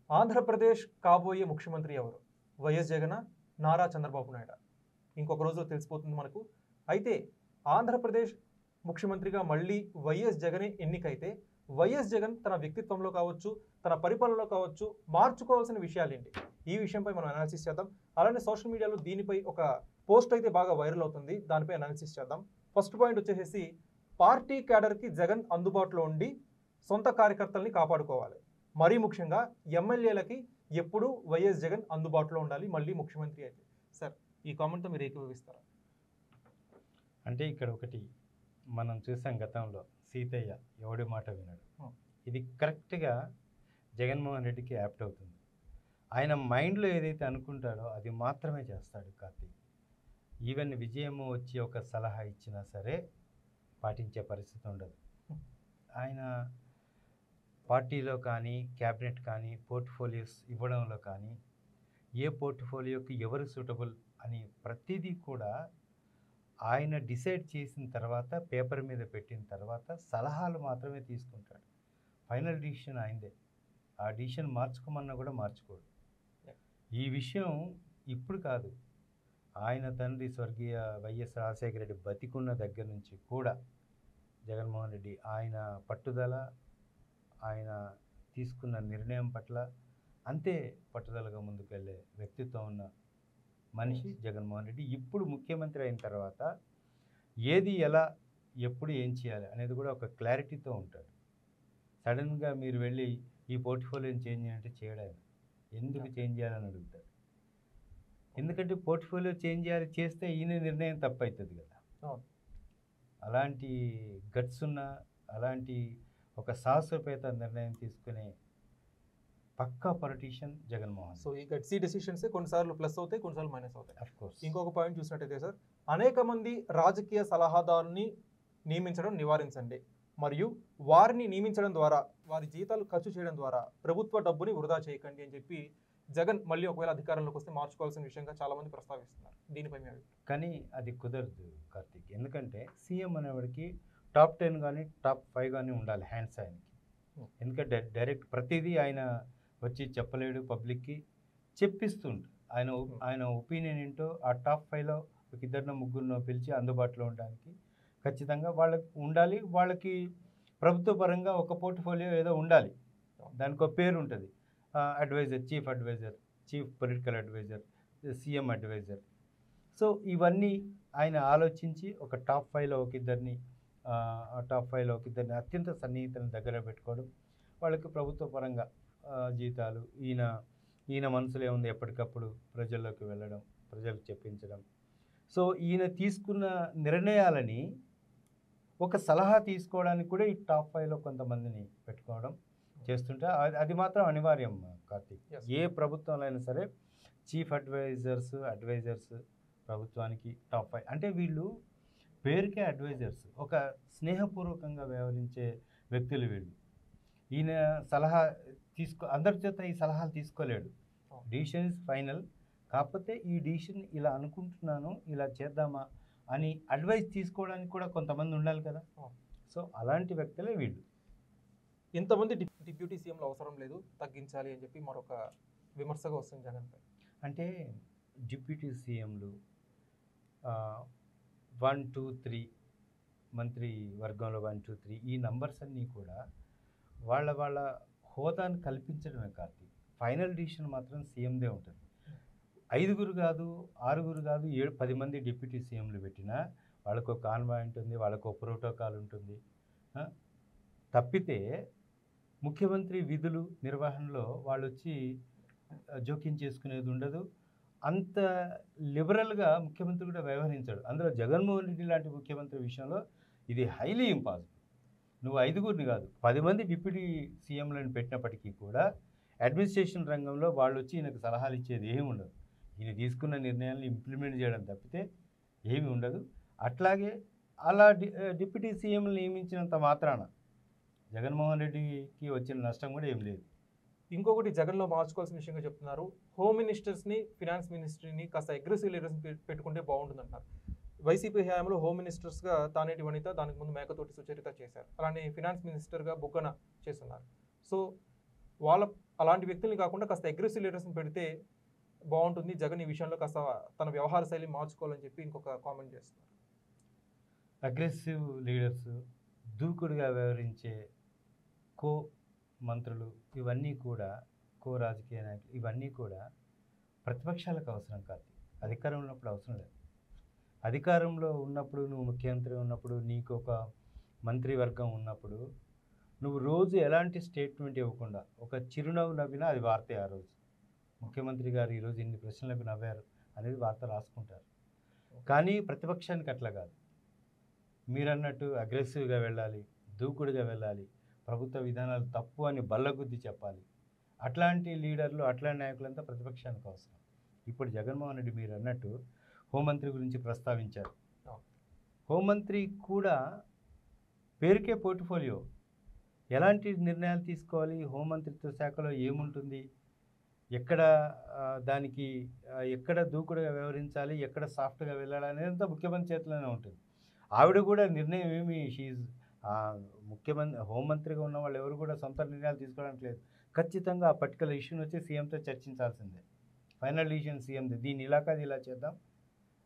ఆంధ్రప్రదేశ్ కాబోయే ముఖ్యమంత్రి ఎవరు? వైఎస్ జగన్, నారా చంద్రబాబు నాయుడు? ఇంకొక రోజులో తెలిసిపోతుంది మనకు. అయితే ఆంధ్రప్రదేశ్ ముఖ్యమంత్రిగా మళ్ళీ వైఎస్ జగనే ఎన్నికైతే వైఎస్ జగన్ తన వ్యక్తిత్వంలో కావచ్చు, తన పరిపాలనలో కావచ్చు మార్చుకోవాల్సిన విషయాలేంటి? ఈ విషయంపై మనం అనాలిసిస్ చేద్దాం. అలానే సోషల్ మీడియాలో దీనిపై ఒక పోస్ట్ అయితే బాగా వైరల్ అవుతుంది. దానిపై అనాలిసిస్ చేద్దాం. ఫస్ట్ పాయింట్ వచ్చేసి పార్టీ క్యాడర్కి జగన్ అందుబాటులో ఉండి సొంత కార్యకర్తల్ని కాపాడుకోవాలి. మరీ ముఖ్యంగా ఎమ్మెల్యేలకి ఎప్పుడు వైఎస్ జగన్ అందుబాటులో ఉండాలి మళ్ళీ ముఖ్యమంత్రి అయితే. సార్, ఈ కామెంట్తో మీరు ఏకీభవిస్తారా? అంటే ఇక్కడ ఒకటి మనం చూసాం గతంలో, సీతయ్య ఎవడి మాట వినడు. ఇది కరెక్ట్గా జగన్మోహన్ రెడ్డికి యాప్ట్ అవుతుంది. ఆయన మైండ్లో ఏదైతే అనుకుంటాడో అది మాత్రమే చేస్తాడు కార్తీక్. ఈవెన్ విజయమ్మ వచ్చి ఒక సలహా ఇచ్చినా సరే పాటించే పరిస్థితి ఉండదు. ఆయన పార్టీలో కానీ, క్యాబినెట్ కానీ, పోర్ట్ఫోలియోస్ ఇవ్వడంలో కానీ, ఏ పోర్ట్ఫోలియోకి ఎవరు సూటబుల్ అని ప్రతిదీ కూడా ఆయన డిసైడ్ చేసిన తర్వాత, పేపర్ మీద పెట్టిన తర్వాత సలహాలు మాత్రమే తీసుకుంటాడు. ఫైనల్ డిసిషన్ ఆయనదే. ఆ డిసిషన్ మార్చుకోమన్నా కూడా మార్చుకోడు. ఈ విషయం ఇప్పుడు కాదు, ఆయన తండ్రి స్వర్గీయ వైఎస్ రాజశేఖర రెడ్డి బతికున్న దగ్గర నుంచి కూడా జగన్మోహన్ రెడ్డి ఆయన పట్టుదల, ఆయన తీసుకున్న నిర్ణయం పట్ల అంతే పట్టుదలగా ముందుకెళ్ళే వ్యక్తిత్వం ఉన్న మనిషి జగన్మోహన్ రెడ్డి. ఇప్పుడు ముఖ్యమంత్రి అయిన తర్వాత ఏది ఎలా ఎప్పుడు ఏం చేయాలి అనేది కూడా ఒక క్లారిటీతో ఉంటాడు. సడన్గా మీరు వెళ్ళి ఈ పోర్ట్ఫోలియోని చేంజ్ చేయాలంటే చేయడానికి ఎందుకు చేంజ్ చేయాలని అడుగుతాడు. ఎందుకంటే పోర్ట్ఫోలియో చేంజ్ చేయాలి, చేస్తే ఈయన నిర్ణయం తప్పవుతుంది కదా. అలాంటి గట్స్ ఉన్న, అలాంటి ఒక సాహసోపేత నిర్ణయం తీసుకునే పక్కా పొలిటీషియన్ జగన్మోహన్. సో ఈ గట్సీ డెసిషన్స్ కొన్నిసార్లు ప్లస్ అవుతాయి, కొన్నిసార్లు మైనస్ అవుతాయి. Of course. ఇంకొక పాయింట్ చూసినట్టయితే సార్, అనేక మంది రాజకీయ సలహాదారుని నియమించడం నివారించండి, మరియు వారిని నియమించడం ద్వారా వారి జీతాలు ఖర్చు చేయడం ద్వారా ప్రభుత్వ డబ్బుని వృధా చేయకండి అని చెప్పి జగన్ మళ్ళీ ఒకవేళ అధికారంలోకి వస్తే మార్చుకోవాల్సిన విషయంగా చాలా మంది ప్రస్తావిస్తున్నారు. దీనిపై మీ అభిప్రాయం? కానీ అది కుదరదు కార్తీక్. ఎందుకంటే సీఎం అనేవాడికి టాప్ 10 కానీ టాప్ 5 కానీ ఉండాలి హ్యాండ్స్ ఆయనకి. ఎందుకంటే డైరెక్ట్ ప్రతిదీ ఆయన వచ్చి చెప్పలేడు, పబ్లిక్కి చెప్పిస్తుంటాడు. ఆయన ఒపీనియన్ ఏంటో ఆ టాప్ 5లో ఒక ఇద్దరినో ముగ్గురినో పిలిచి అందుబాటులో ఉండడానికి ఖచ్చితంగా వాళ్ళకి ఉండాలి. వాళ్ళకి ప్రభుత్వ పరంగా ఒక పోర్ట్ఫోలియో ఏదో ఉండాలి, దానికి ఒక పేరు ఉంటుంది. Advisor, chief advisor, chief political advisor, CM advisor. So ఇవన్నీ ఆయన ఆలోచించి ఒక టాప్ 5లో ఒక ఇద్దరిని అత్యంత సన్నిహితులను దగ్గర పెట్టుకోవడం, వాళ్ళకి ప్రభుత్వ పరంగా జీతాలు, ఈయన మనసులో ఏముంది ఎప్పటికప్పుడు ప్రజల్లోకి వెళ్ళడం, ప్రజలకు చెప్పించడం. సో ఈయన తీసుకున్న నిర్ణయాలని ఒక సలహా తీసుకోవడానికి కూడా ఈ టాప్ 5లో కొంతమందిని పెట్టుకోవడం చేస్తుంటే అది మాత్రం అనివార్యం కార్తీక్. ఏ ప్రభుత్వంలో అయినా సరే చీఫ్ అడ్వైజర్స్ ప్రభుత్వానికి టాప్ 5 అంటే వీళ్ళు పేరుకే అడ్వైజర్స్, ఒక స్నేహపూర్వకంగా వ్యవహరించే వ్యక్తులు వీళ్ళు. ఈయన సలహా అందరి చేత ఈ సలహాలు తీసుకోలేడు. Decision is final. కాకపోతే ఈ డిసిషన్ ఇలా అనుకుంటున్నాను, ఇలా చేద్దామా అని అడ్వైస్ తీసుకోవడానికి కూడా కొంతమంది ఉండాలి కదా. సో అలాంటి వ్యక్తులే వీళ్ళు. ఇంతమంది డిప్యూటీ సీఎంలు అవసరం లేదు, తగ్గించాలి అని చెప్పి మరొక విమర్శగా వస్తుంది జగన్పై. అంటే డిప్యూటీ సీఎంలు 1, 2, 3 మంత్రి వర్గంలో 1, 2, 3 ఈ నంబర్స్ అన్నీ కూడా వాళ్ళ హోదాను కల్పించడమే కార్తీక్. ఫైనల్ డిసిషన్ మాత్రం సీఎందే ఉంటుంది. 5 కాదు, 6 కాదు, 7, 10 మంది డిప్యూటీ సీఎంలు పెట్టినా వాళ్ళకు ఒక కాన్వాయ్ ఉంటుంది, వాళ్ళకు ఒక ప్రోటోకాల్ ఉంటుంది. తప్పితే ముఖ్యమంత్రి విధులు నిర్వహణలో వాళ్ళు వచ్చి జోక్యం చేసుకునేది ఉండదు. అంత లిబరల్గా ముఖ్యమంత్రి కూడా వ్యవహరించాడు. అందులో జగన్మోహన్ రెడ్డి లాంటి ముఖ్యమంత్రి విషయంలో ఇది హైలీ ఇంపాసిబుల్. నువ్వు 5 కాదు, 10 మంది డిప్యూటీ సీఎంలను పెట్టినప్పటికీ కూడా అడ్మినిస్ట్రేషన్ రంగంలో వాళ్ళు వచ్చి ఈయనకు సలహాలు ఇచ్చేది ఏమి ఉండదు. ఈయన తీసుకున్న నిర్ణయాలను ఇంప్లిమెంట్ చేయడం తప్పితే ఏమి ఉండదు. అట్లాగే అలా డిప్యూటీ సీఎంలు నియమించినంత మాత్రాన జగన్మోహన్ రెడ్డికి వచ్చిన నష్టం కూడా ఏం లేదు. ఇంకొకటి జగన్లో మార్చుకోవాల్సిన విషయంగా చెప్తున్నారు, హోమ్ మినిస్టర్స్ని, ఫినాన్స్ మినిస్ట్రీని కాస్త అగ్రెసివ్ లీడర్స్ పెట్టుకుంటే బాగుంటుందంటారు. వైసీపీ హయాంలో హోమ్ మినిస్టర్స్గా తానేటి వనిత, దానికి ముందు మేకతోటి సుచరిత చేశారు. అలానే ఫినాన్స్ మినిస్టర్గా బుగ్గన చేస్తున్నారు. సో అలాంటి వ్యక్తుల్ని కాకుండా కాస్త అగ్రెసివ్ లీడర్స్ని పెడితే బాగుంటుంది, జగన్ ఈ విషయంలో కాస్త తన వ్యవహార శైలి మార్చుకోవాలని చెప్పి ఇంకొక కామెంట్ చేస్తున్నారు. అగ్రెసివ్ లీడర్స్, దూకుడుగా వ్యవహరించే కో మంత్రులు, ఇవన్నీ కూడా కో రాజకీయ నాయకులు, ఇవన్నీ కూడా ప్రతిపక్షాలకు అవసరం కాదు. అధికారంలో ఉన్నప్పుడు అవసరం లేదు. అధికారంలో ఉన్నప్పుడు, నువ్వు ముఖ్యమంత్రి ఉన్నప్పుడు, నీకు ఒక మంత్రివర్గం ఉన్నప్పుడు, నువ్వు రోజు ఎలాంటి స్టేట్మెంట్ ఇవ్వకుండా ఒక చిరునవ్వు నవ్వినా అది వార్తే. ఆ రోజు ముఖ్యమంత్రి గారు ఈరోజు ఇన్ని ప్రశ్నలకు నవ్వారు అనేది వార్త రాసుకుంటారు. కానీ ప్రతిపక్షానికి అట్లా కాదు. మీరన్నట్టు అగ్రెసివ్గా వెళ్ళాలి, దూకుడుగా వెళ్ళాలి, ప్రభుత్వ విధానాలు తప్పు అని బల్లగుద్ది చెప్పాలి. అట్లాంటి లీడర్లు, అట్లాంటి నాయకులంతా ప్రతిపక్షానికి అవసరం. ఇప్పుడు జగన్మోహన్ రెడ్డి మీరు అన్నట్టు హోంమంత్రి గురించి ప్రస్తావించారు. హోంమంత్రి కూడా పేరుకే పోర్ట్ఫోలియో. ఎలాంటి నిర్ణయాలు తీసుకోవాలి, హోంమంత్రిత్వ శాఖలో ఏముంటుంది, ఎక్కడ దానికి ఎక్కడ దూకుడుగా వ్యవహరించాలి, ఎక్కడ సాఫ్ట్గా వెళ్ళాలి అనేది అంతా ముఖ్యమంత్రి చేతిలోనే ఉంటుంది. ఆవిడ కూడా నిర్ణయం ఏమి షీఈ్ ముఖ్యమంత్రి హోంమంత్రిగా ఉన్న వాళ్ళు ఎవరు కూడా సొంత నిర్ణయాలు తీసుకోవడానికి లేదు. ఖచ్చితంగా ఆ పర్టికులర్ ఇష్యూని వచ్చి సీఎంతో చర్చించాల్సిందే. Final decision సీఎంది. దీన్ని ఇలా కాదు ఇలా చేద్దాం,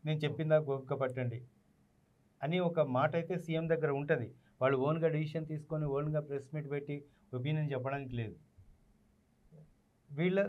నేను చెప్పిందా గోపిక పట్టండి అని ఒక మాట అయితే సీఎం దగ్గర ఉంటుంది. వాళ్ళు ఓన్గా డిసిషన్ తీసుకొని ఓన్గా ప్రెస్ మీట్ పెట్టి ఒపీనియన్ చెప్పడానికి లేదు. వీళ్ళ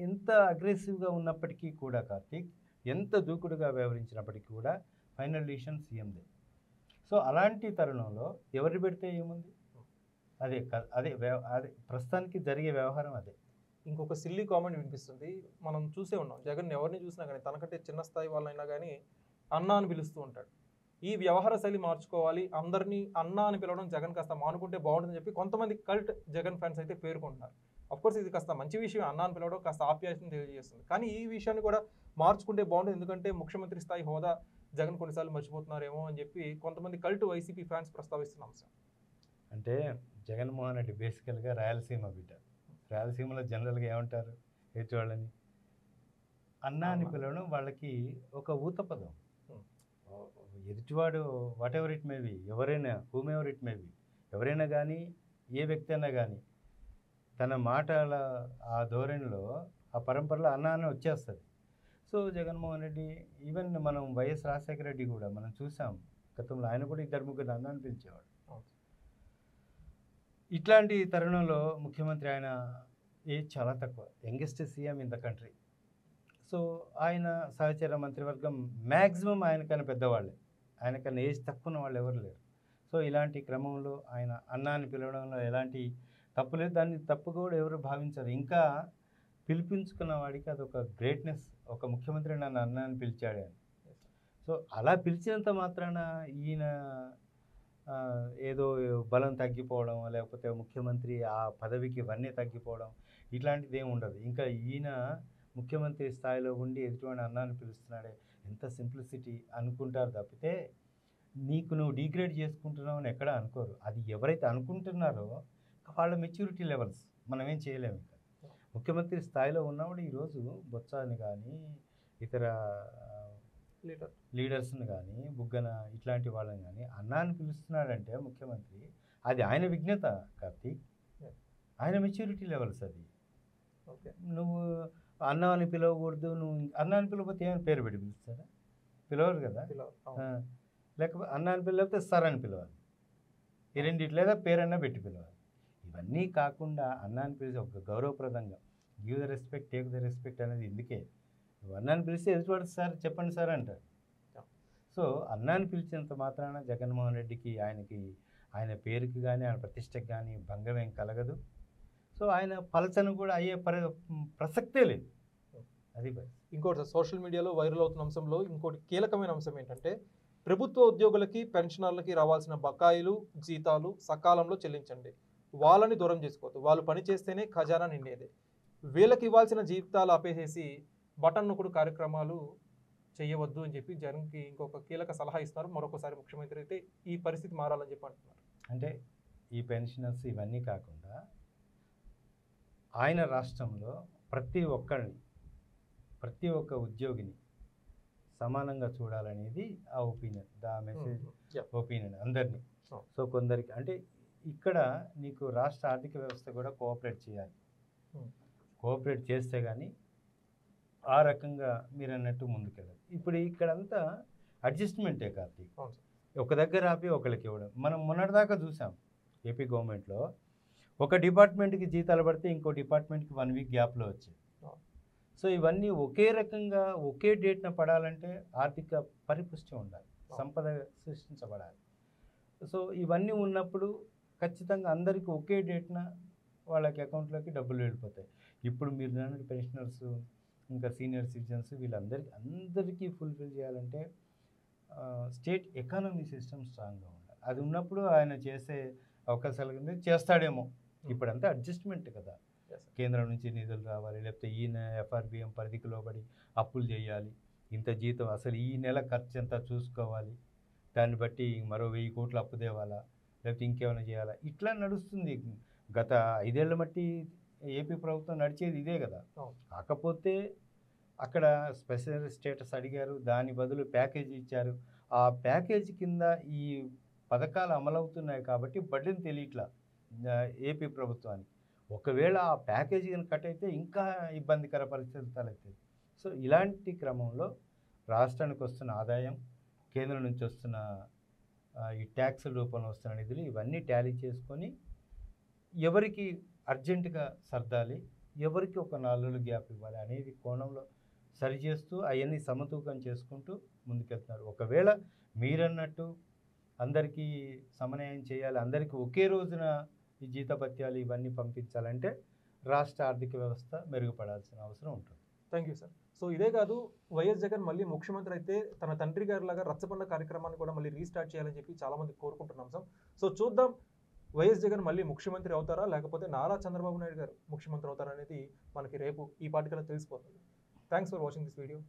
ఎంత అగ్రెసివ్గా ఉన్నప్పటికీ కూడా కార్తీక్, ఎంత దూకుడుగా వ్యవహరించినప్పటికీ కూడా ఫైనల్ డిసిషన్ సీఎందే. సో అలాంటి తరుణంలో ఎవరు పెడితే ఏముంది, అదే అదే ప్రస్తుతానికి జరిగే వ్యవహారం అదే. ఇంకొక సిల్లీ కామెంట్ వినిపిస్తుంది, మనం చూసే ఉన్నాం. జగన్ ఎవరిని చూసినా కానీ, తనకంటే చిన్న స్థాయి వాళ్ళైనా కానీ అన్న అని పిలుస్తూ ఉంటాడు. ఈ వ్యవహార శైలి మార్చుకోవాలి, అందరినీ అన్న అని పిలవడం జగన్ కాస్త మానుకుంటే బాగుంటుందని చెప్పి కొంతమంది కల్ట్ జగన్ ఫ్యాన్స్ అయితే పేర్కొంటున్నారు. అఫ్కోర్స్ ఇది కాస్త మంచి విషయం, అన్న అని పిలవడం కాస్త ఆప్యాయతను తెలియజేస్తుంది. కానీ ఈ విషయాన్ని కూడా మార్చుకుంటే బాగుంటుంది, ఎందుకంటే ముఖ్యమంత్రి స్థాయి హోదా జగన్ కొన్నిసార్లు మర్చిపోతున్నారేమో అని చెప్పి కొంతమంది కల్ట్ వైసీపీ ఫ్యాన్స్ ప్రస్తావిస్తున్న అంశం. అంటే జగన్మోహన్ రెడ్డి బేసికల్గా రాయలసీమ బిడ్డ. రాయలసీమలో జనరల్గా ఏమంటారు ఎదుటి వాళ్ళని, అన్న అని పిలవడం వాళ్ళకి ఒక ఊత పదం. ఎదుటివాడు whatever it may be, ఎవరైనా whomever it may be, ఎవరైనా కానీ ఏ వ్యక్తి అయినా కానీ తన మాటల ఆ ధోరణిలో ఆ పరంపరలో అన్న అని వచ్చేస్తుంది. సో జగన్మోహన్ రెడ్డి, ఈవెన్ మనం వైఎస్ రాజశేఖర రెడ్డి కూడా మనం చూసాం గతంలో, ఆయన కూడా ఇద్దరు ముగ్గురు అన్న అని పిలిచేవాడు. ఇట్లాంటి తరుణంలో ముఖ్యమంత్రి ఆయన ఏజ్ చాలా తక్కువ, youngest CM in the country. So ఆయన సహచర మంత్రివర్గం మ్యాక్సిమం ఆయనకన్నా పెద్దవాళ్ళే, ఆయనకన్నా ఏజ్ తక్కువ ఉన్న వాళ్ళు ఎవరు లేరు. సో ఇలాంటి క్రమంలో ఆయన అన్న అని పిలవడంలో ఎలాంటి తప్పు లేదు, దాన్ని తప్పు కూడా ఎవరు భావించరు. ఇంకా పిలిపించుకున్న వాడికి అదొక గ్రేట్నెస్, ఒక ముఖ్యమంత్రి నన్ను అన్న అని పిలిచాడు అని. సో అలా పిలిచినంత మాత్రాన ఈయన ఏదో బలం తగ్గిపోవడం, లేకపోతే ముఖ్యమంత్రి ఆ పదవికి ఇవన్నీ తగ్గిపోవడం, ఇట్లాంటిది ఏమి ఉండదు. ఇంకా ఈయన ముఖ్యమంత్రి స్థాయిలో ఉండి ఎదుటివాడిని అన్నాన్ని పిలుస్తున్నాడే, ఎంత సింప్లిసిటీ అనుకుంటారు తప్పితే నీకు నువ్వు డిగ్రేడ్ చేసుకుంటున్నావు అని ఎక్కడ అనుకోరు. అది ఎవరైతే అనుకుంటున్నారో వాళ్ళ మెచ్యూరిటీ లెవెల్స్ మనం ఏం చేయలేము. ఇంకా ముఖ్యమంత్రి స్థాయిలో ఉన్నవాడు ఈరోజు బొత్సాని కానీ ఇతర లీడర్స్ని కానీ బుగ్గన ఇట్లాంటి వాళ్ళని కానీ అన్నాన్ని పిలుస్తున్నాడంటే ముఖ్యమంత్రి, అది ఆయన విజ్ఞత కార్తీక్, ఆయన మెచ్యూరిటీ లెవెల్స్. అది నువ్వు అన్న అని పిలవకూడదు, నువ్వు అన్న అని పిలవకపోతే ఏమైనా పేరు పెట్టి పిలుస్తారా? పిలవరు కదా. లేకపోతే అన్న అని పిలవకపోతే సార్ అని పిలవాలి, ఈ రెండిటి లేదా పేరన్నా పెట్టి పిలవాలి. ఇవన్నీ కాకుండా అన్న అని పిలిచి ఒక గౌరవప్రదంగా give the respect take the respect అనేది ఇందుకే. నువ్వు అన్నాన్ని పిలిస్తే ఎదుటివాడు సార్ చెప్పండి సార్ అంటారు. సో అన్నాన్ని పిలిచినంత మాత్రాన జగన్మోహన్ రెడ్డికి ఆయన పేరుకి కానీ ఆయన ప్రతిష్టకి కానీ భంగం ఏం కలగదు. సో ఆయన పలచను కూడా అయ్యే ప్రసక్తే లేదు. అది ఇంకోటి సోషల్ మీడియాలో వైరల్ అవుతున్న అంశంలో ఇంకోటి కీలకమైన అంశం ఏంటంటే, ప్రభుత్వ ఉద్యోగులకి పెన్షనర్లకి రావాల్సిన బకాయిలు జీతాలు సకాలంలో చెల్లించండి, వాళ్ళని దూరం చేసుకోవద్దు, వాళ్ళు పని చేస్తేనే ఖజానా నిండేది, వీళ్ళకి ఇవ్వాల్సిన జీతాలు ఆపేసేసి బటన్ నొక్కుడు కార్యక్రమాలు చేయవద్దు అని చెప్పి జగన్కి ఇంకొక కీలక సలహా ఇస్తున్నారు. మరొకసారి ముఖ్యమంత్రి అయితే ఈ పరిస్థితి మారాలని చెప్పి అంటున్నారు. అంటే ఈ పెన్షనర్స్ ఇవన్నీ కాకుండా ఆయన రాష్ట్రంలో ప్రతి ఒక్క ఉద్యోగిని సమానంగా చూడాలనేది ఆ ఒపీనియన్, దా మెసేజ్ ఒపీనియన్ అందరినీ. సో కొందరికి అంటే ఇక్కడ నీకు రాష్ట్ర ఆర్థిక వ్యవస్థ కూడా కోఆపరేట్ చేయాలి. కోఆపరేట్ చేస్తే కానీ ఆ రకంగా మీరు అన్నట్టు ముందుకెళ్ళదు. ఇప్పుడు ఇక్కడంతా అడ్జస్ట్మెంటే కార్తీక్. అవును సార్. ఒక దగ్గర ఆపి ఒకరికి ఇవ్వడం. మనం మొన్నటిదాకా చూసాం ఏపీ గవర్నమెంట్లో ఒక డిపార్ట్మెంట్కి జీతాలు పడితే ఇంకో డిపార్ట్మెంట్కి 1 వీక్ గ్యాప్లో వచ్చాయి. సో ఇవన్నీ ఒకే రకంగా ఒకే డేట్న పడాలంటే ఆర్థిక పరిపుష్టి ఉండాలి, సంపద సృష్టించబడాలి. సో ఇవన్నీ ఉన్నప్పుడు ఖచ్చితంగా అందరికీ ఒకే డేట్న వాళ్ళకి అకౌంట్లోకి డబ్బులు వెళ్ళిపోతాయి. ఇప్పుడు మీరు అన్నట్టు పెన్షనర్స్, ఇంకా సీనియర్ సిటిజన్స్, అందరికీ ఫుల్ఫిల్ చేయాలంటే స్టేట్ ఎకానమీ సిస్టమ్ స్ట్రాంగ్గా ఉండాలి. అది ఉన్నప్పుడు ఆయన చేసే అవకాశాలు కింద చేస్తాడేమో. ఇప్పుడంతా అడ్జస్ట్మెంట్ కదా, కేంద్రం నుంచి నిధులు రావాలి, లేకపోతే ఈయన ఎఫ్ఆర్బిఎం పరిధికి లోబడి అప్పులు చేయాలి, ఇంత జీతం, అసలు ఈ నెల ఖర్చు ఎంత చూసుకోవాలి, దాన్ని బట్టి మరో 1000 కోట్లు అప్పు తేవాలా, లేకపోతే ఇంకేమైనా చేయాలా, ఇట్లా నడుస్తుంది. గత 5 ఏళ్ల మట్టి ఏపీ ప్రభుత్వం నడిచేది ఇదే కదా. కాకపోతే అక్కడ స్పెషల్ స్టేటస్ అడిగారు, దాని బదులు ప్యాకేజీ ఇచ్చారు. ఆ ప్యాకేజీ కింద ఈ పథకాలు అమలవుతున్నాయి కాబట్టి బడ్డీని తెలియట్లా ఏపీ ప్రభుత్వానికి. ఒకవేళ ఆ ప్యాకేజీ కట్ అయితే ఇంకా ఇబ్బందికర పరిస్థితులు తలెత్తాయి. సో ఇలాంటి క్రమంలో రాష్ట్రానికి వస్తున్న ఆదాయం, కేంద్రం నుంచి వస్తున్న ఈ ట్యాక్స్ రూపంలో వస్తున్న నిధులు, ఇవన్నీ టాలీ చేసుకొని ఎవరికి అర్జెంటుగా సర్దాలి, ఎవరికి ఒక 4 రోజులు గ్యాప్ ఇవ్వాలి అనేది కోణంలో సరిచేస్తూ అవన్నీ సమతూకం చేసుకుంటూ ముందుకెళ్తున్నారు. ఒకవేళ మీరన్నట్టు అందరికీ సమన్వయం చేయాలి, అందరికీ ఒకే రోజున ఈ జీతభత్యాలు ఇవన్నీ పంపించాలంటే రాష్ట్ర ఆర్థిక వ్యవస్థ మెరుగుపడాల్సిన అవసరం ఉంటుంది. Thank you sir. సో ఇదే కాదు, వైఎస్ జగన్ మళ్ళీ ముఖ్యమంత్రి అయితే తన తండ్రి గారి లాగా రచ్చబండ కార్యక్రమాన్ని కూడా మళ్ళీ రీస్టార్ట్ చేయాలని చెప్పి చాలామంది కోరుకుంటున్నాం సార్. సో చూద్దాం, వైఎస్ జగన్ మళ్ళీ ముఖ్యమంత్రి అవుతారా, లేకపోతే నారా చంద్రబాబు నాయుడు గారు ముఖ్యమంత్రి అవుతారా అనేది మనకి రేపు ఈ పాటికలో తెలిసిపోతుంది. Thanks for watching this video.